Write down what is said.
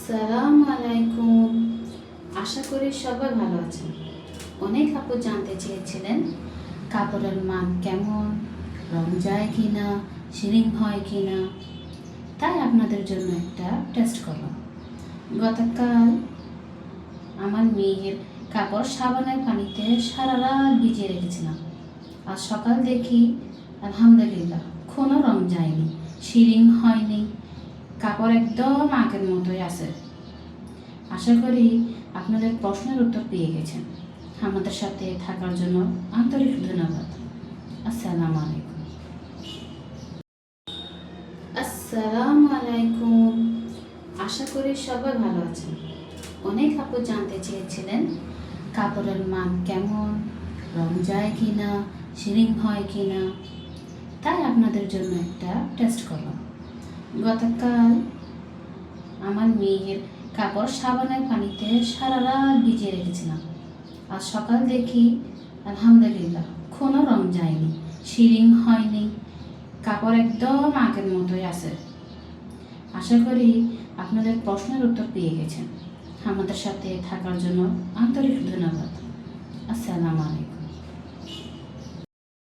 আসসালামু আলাইকুম। আশা করি সবাই ভালো আছেন। অনেক আপু জানতে চেয়েছিলেন কাপড়ের মান কেমন, রং যায় কি না, শিরিং হয় কি না। তাই আপনাদের জন্য একটা টেস্ট করলাম। গতকাল আমার মেয়ের কাপড় সাবানের পানিতে সারা রাত ভিজিয়ে রেখেছিলাম। আজ সকাল দেখি আলহামদুলিল্লাহ কোনো রং যায়নি, শিরিং হয়নি, কাপড় একদম আগের মতোই আছে। আশা করি আপনাদের প্রশ্নের উত্তর পেয়ে গেছেন। আমাদের সাথে থাকার জন্য আন্তরিক ধন্যবাদ। আসসালামু আলাইকুম। আসসালামু আলাইকুম। আশা করি সবাই ভালো আছেন। অনেক আপু জানতে চেয়েছিলেন কাপড়ের মান কেমন, রং যায় কি না, শিরিং হয় কি না। তাই আপনাদের জন্য একটা টেস্ট করলাম। গতকাল আমার মেয়ের কাপড় সাবানের পানিতে সারা রাত ভিজিয়ে রেখেছিলাম। আজ সকাল দেখি আলহামদুলিল্লাহ কোনো রং যায়নি, শিরিং হয়নি, কাপড় একদম আগের মতোই আছে। আশা করি আপনাদের প্রশ্নের উত্তর পেয়ে গেছেন। আমাদের সাথে থাকার জন্য আন্তরিক ধন্যবাদ। আসসালামু আলাইকুম।